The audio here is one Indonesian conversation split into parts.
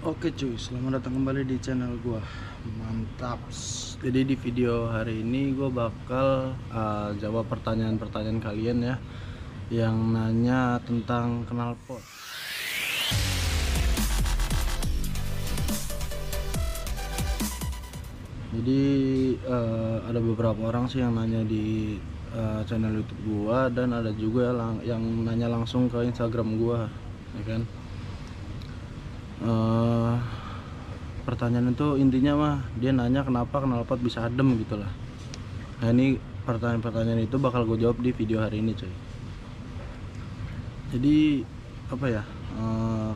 Oke cuy, selamat datang kembali di channel gua. Mantap. Jadi di video hari ini gua bakal jawab pertanyaan-pertanyaan kalian ya, yang nanya tentang knalpot. Jadi ada beberapa orang sih yang nanya di channel YouTube gua, dan ada juga yang nanya langsung ke Instagram gua, ya kan. Pertanyaan itu intinya mah dia nanya kenapa knalpot bisa adem gitu lah. Nah ini pertanyaan-pertanyaan itu bakal gue jawab di video hari ini coy. Jadi apa ya,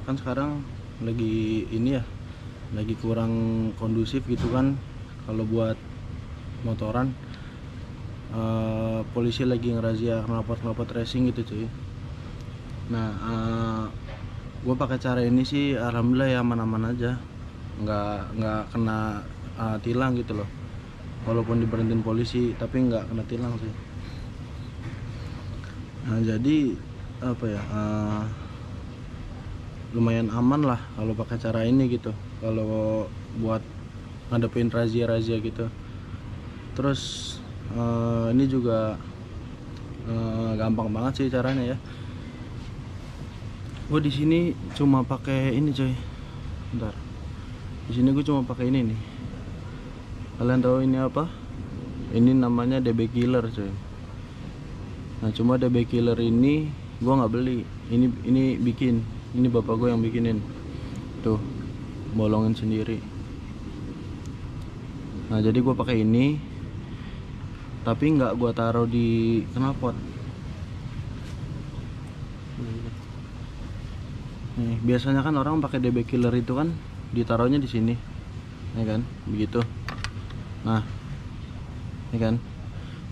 kan sekarang lagi ini ya, lagi kurang kondusif gitu kan kalau buat motoran. Polisi lagi ngerazia knalpot racing gitu cuy. Nah gue pakai cara ini sih alhamdulillah ya, aman-aman aja, nggak kena tilang gitu loh, walaupun diberhentiin polisi tapi nggak kena tilang sih. Nah jadi apa ya, lumayan aman lah kalau pakai cara ini gitu, kalau buat ngadepin razia-razia gitu. Terus ini juga gampang banget sih caranya ya. Gue di sini cuma pakai ini coy. Bentar. Di sini gue cuma pakai ini nih. Kalian tahu ini apa? Ini namanya DB Killer coy. Nah cuma DB Killer ini gue nggak beli. Ini bikin. Ini bapak gue yang bikinin. Tuh, bolongin sendiri. Nah jadi gue pakai ini, tapi nggak gue taruh di knalpot. Nih, biasanya kan orang pakai DB Killer itu kan ditaruhnya di sini, ya kan, begitu. Nah, ya kan.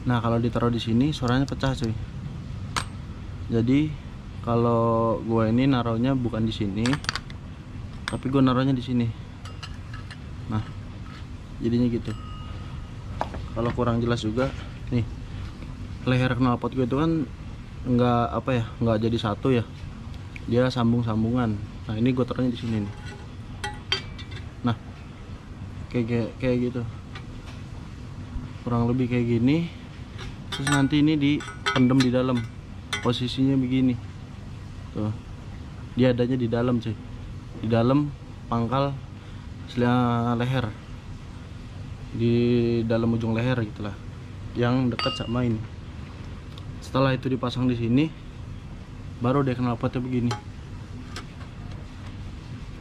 Nah kalau ditaruh di sini suaranya pecah cuy. Jadi kalau gue ini naruhnya bukan di sini, tapi gue naruhnya di sini. Nah, jadinya gitu. Kalau kurang jelas juga, nih leher knalpot gue itu kan nggak apa ya, nggak jadi satu ya. Dia sambung-sambungan. Nah ini gue taruhnya di sini nih. Nah kayak gitu, kurang lebih kayak gini. Terus nanti ini dipendem di dalam, posisinya begini tuh. Dia adanya di dalam sih, di dalam pangkal leher, di dalam ujung leher gitulah, yang dekat sama ini. Setelah itu dipasang di sini, baru deh knalpotnya begini,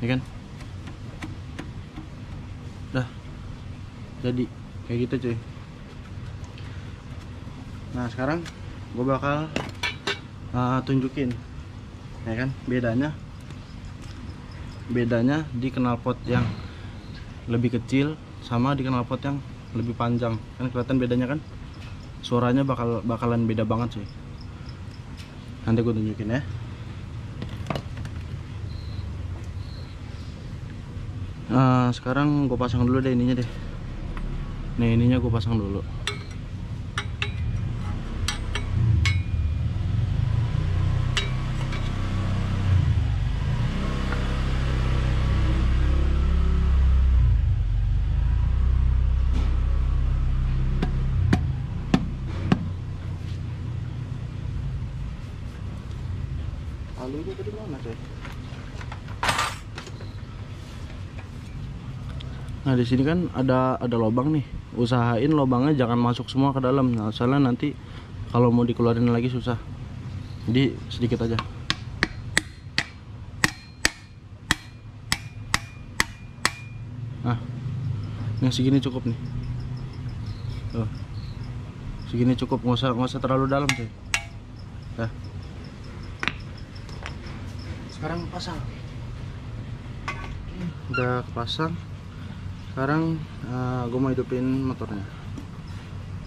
ya kan. Dah jadi kayak gitu cuy. Nah sekarang gue bakal tunjukin, ya kan, bedanya di knalpot yang lebih kecil sama di knalpot yang lebih panjang. Kan kelihatan bedanya kan, suaranya bakalan beda banget cuy. Nanti gue tunjukin ya. Sekarang gue pasang dulu deh ininya deh. Nih ininya gue pasang dulu. Lalu itu tadi mana coy? Nah di sini kan ada lubang nih. Usahain lubangnya jangan masuk semua ke dalam. Nah, soalnya nanti kalau mau dikeluarin lagi susah. Jadi sedikit aja. Nah, yang segini cukup nih. Tuh, segini cukup, nggak usah terlalu dalam coy. Dah. Sekarang pasang. Udah pasang. Sekarang gue mau hidupin motornya.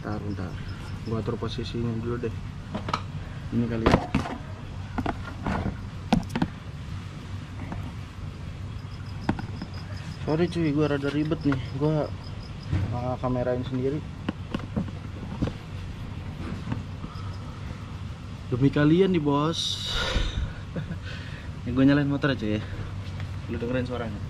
Bentar, gue atur posisinya dulu deh. Ini kali ya. Sorry cuy, gue rada ribet nih. Gue kamerain sendiri demi kalian nih bos. Gue nyalain motor aja ya, lu dengerin suaranya.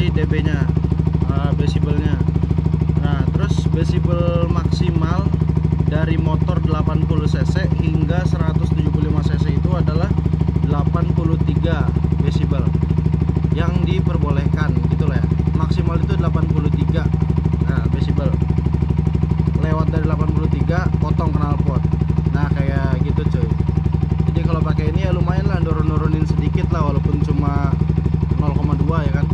kali dB nya, desibelnya. Nah terus desibel maksimal dari motor 80 cc hingga 175 cc itu adalah 83 desibel yang diperbolehkan gitu lah ya. Maksimal itu 83 desibel. Lewat dari 83 potong knalpot. Nah kayak gitu cuy. Jadi kalau pakai ini ya lumayan lah, nurunin sedikit lah, walaupun cuma 0,2 ya kan.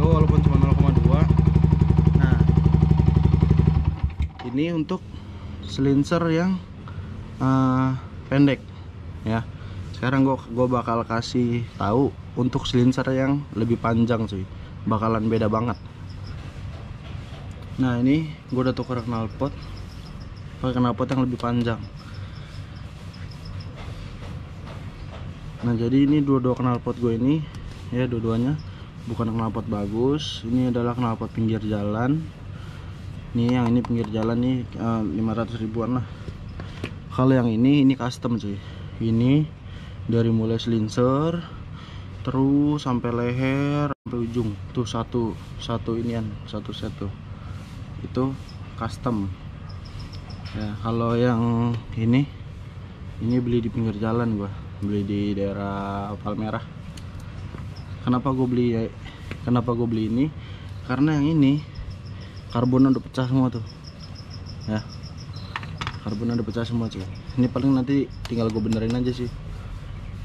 Walaupun cuma 0,2. Nah ini untuk silencer yang pendek ya. Sekarang gue bakal kasih tahu untuk silencer yang lebih panjang cuy, bakalan beda banget. Nah ini gue udah tukar knalpot, pakai knalpot yang lebih panjang. Nah jadi ini dua knalpot gue ini ya, dua-duanya bukan knalpot bagus. Ini adalah knalpot pinggir jalan. Nih yang ini pinggir jalan nih 500 ribuan lah. Kalau yang ini custom cuy. Ini dari mulai silencer terus sampai leher sampai ujung tuh satu inian, satu set tuh. Itu custom ya. Kalau yang ini beli di pinggir jalan, gua beli di daerah Palmerah. Kenapa gue beli ini? Karena yang ini karbonnya udah pecah semua tuh ya, karbonnya udah pecah semua cuy. Ini paling nanti tinggal gue benerin aja sih.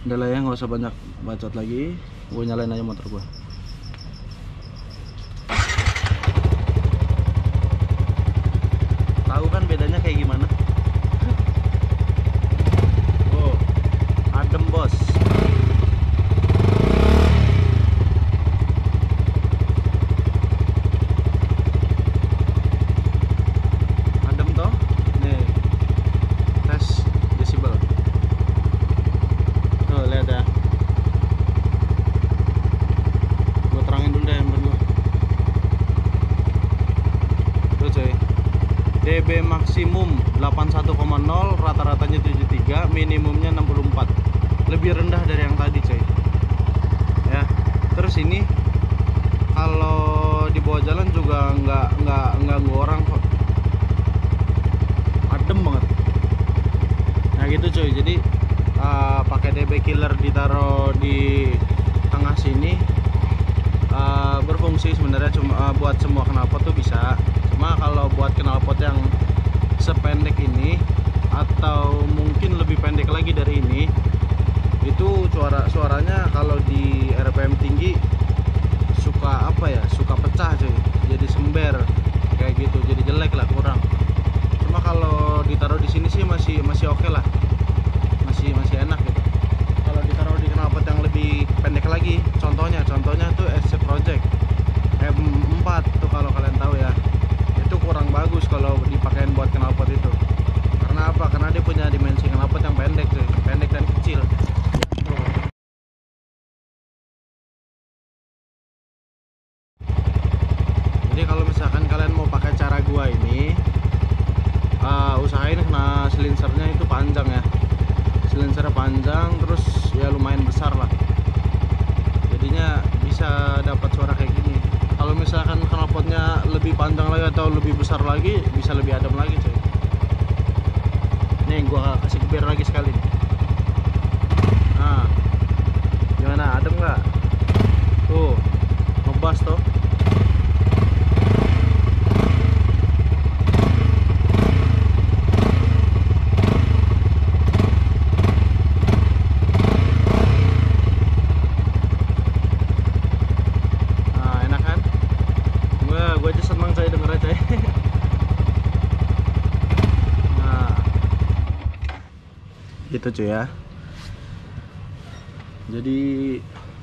Udah lah ya, nggak usah banyak bacot lagi, gue nyalain aja motor gue. Tahu kan bedanya kayak gimana? Oh, adem bos. Adem toh? Nih, tes desibel. Tuh lihat ya. Gue terangin dulu deh handphone gue. Tuh cuy, dB maksimum 81,0, rata-ratanya 73, minimumnya 64. Lebih rendah dari yang tadi coy ya. Terus ini kalau di bawah jalan juga nggak ganggu orang kok, adem banget. Nah gitu cuy. Jadi pakai dB killer ditaruh di tengah sini berfungsi sebenarnya, cuma buat semua knalpot tuh bisa. Cuma kalau buat knalpot yang sependek ini atau mungkin lebih pendek lagi dari ini, itu suaranya kalau di RPM tinggi suka suka pecah cuy, jadi sember kayak gitu, jadi jelek lah, kurang. Cuma kalau ditaruh di sini sih masih oke lah, masih enak gitu. Kalau ditaruh di knalpot yang lebih pendek lagi, contohnya tuh SC Project M4 tuh, kalau kalian tahu ya, itu kurang bagus kalau dipakein buat knalpot itu. Karena apa? Karena dia punya dimensi knalpot yang pendek cuy, pendek dan kecil. Jadi kalau misalkan kalian mau pakai cara gua ini, usahain kena silencernya itu panjang ya. Silencernya panjang, terus ya lumayan besar lah. Jadinya bisa dapat suara kayak gini. Kalau misalkan knalpotnya lebih panjang lagi atau lebih besar lagi, bisa lebih adem lagi cuy. Nih gua kasih geber lagi sekali. Nah, gimana, adem nggak? Tuh, ngebas tuh. Gue aja seneng saya dengernya coy. Nah gitu cuy ya. Jadi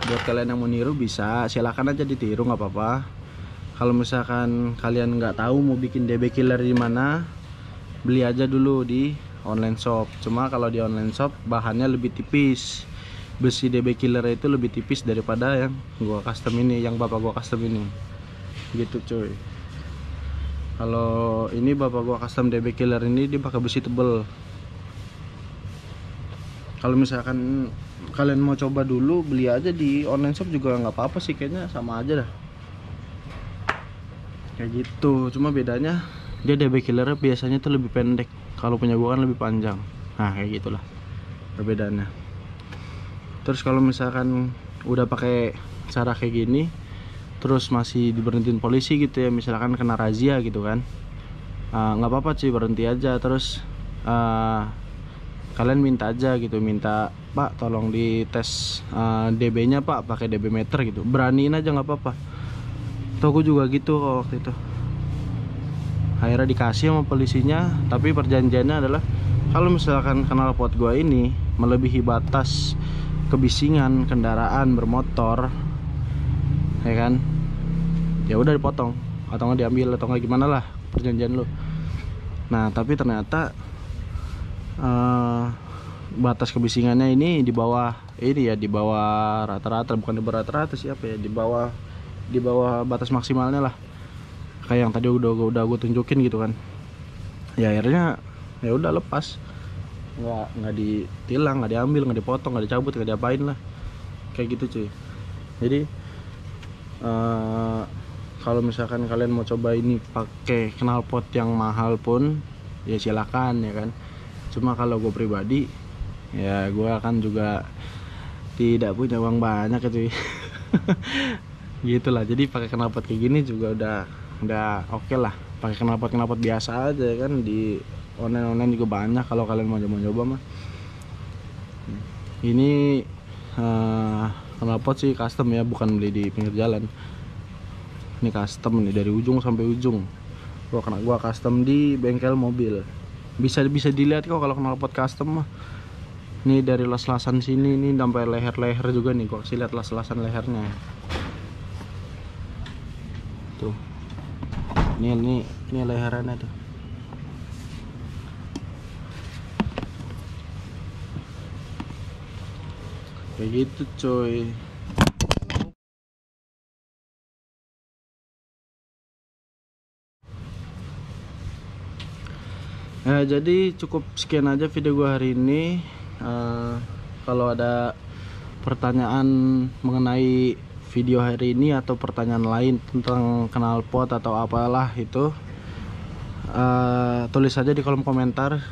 buat kalian yang mau niru bisa, silakan aja ditiru, nggak apa-apa. Kalau misalkan kalian nggak tahu mau bikin dB killer di mana, beli aja dulu di online shop. Cuma kalau di online shop bahannya lebih tipis, besi dB killer itu lebih tipis daripada yang gua custom ini, yang bapak gua custom ini. Gitu cuy. Kalau ini bapak gua custom dB killer ini dia pakai besi tebel. Kalau misalkan kalian mau coba dulu, beli aja di online shop juga nggak apa-apa sih, kayaknya sama aja dah. kayak gitu. Cuma bedanya dia DB killer biasanya tuh lebih pendek, kalau punya gua kan lebih panjang. Nah kayak gitulah perbedaannya. Terus kalau misalkan udah pakai cara kayak gini terus masih diberhentiin polisi gitu ya, misalkan kena razia gitu kan, nggak apa-apa sih, berhenti aja. Terus kalian minta aja gitu, minta Pak tolong dites DB nya Pak pakai DB meter gitu, beraniin aja nggak apa-apa. Tuh aku juga gitu waktu itu, akhirnya dikasih sama polisinya. Tapi perjanjiannya adalah kalau misalkan knalpot gua ini melebihi batas kebisingan kendaraan bermotor, ya kan, ya udah dipotong atau nggak diambil atau nggak gimana lah perjanjian lu. Nah tapi ternyata batas kebisingannya ini di bawah ini ya, di bawah rata-rata, bukan di bawah rata-rata siapa ya, di bawah batas maksimalnya lah, kayak yang tadi udah gue tunjukin gitu kan. Ya akhirnya ya udah lepas, nggak ditilang, nggak diambil, nggak dipotong, nggak dicabut, nggak diapain lah, kayak gitu cuy. Jadi kalau misalkan kalian mau coba ini pakai knalpot yang mahal pun ya silakan ya kan. Cuma kalau gue pribadi ya gue kan juga tidak punya uang banyak ya cuy. Gitulah, jadi pakai knalpot kayak gini juga udah oke lah. Pakai knalpot biasa aja kan, di online juga banyak kalau kalian mau coba mah. Ini knalpot sih custom ya, bukan beli di pinggir jalan. Ini custom nih dari ujung sampai ujung. Gua custom di bengkel mobil. Bisa dilihat kok kalau knalpot custom mah. Ini dari las-lasan sini nih sampai leher juga nih, gua kasih lihat las-lasan lehernya. Tuh. Ini leherannya tuh. Kayak gitu coy. Nah, jadi cukup sekian aja video gua hari ini. Kalau ada pertanyaan mengenai video hari ini atau pertanyaan lain tentang knalpot atau apalah itu, tulis aja di kolom komentar.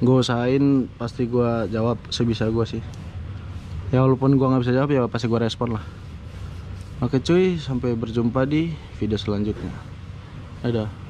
Gue usahain pasti gue jawab sebisa gue sih. Ya walaupun gue nggak bisa jawab ya pasti gue respon lah. Oke cuy, sampai berjumpa di video selanjutnya. Dadah.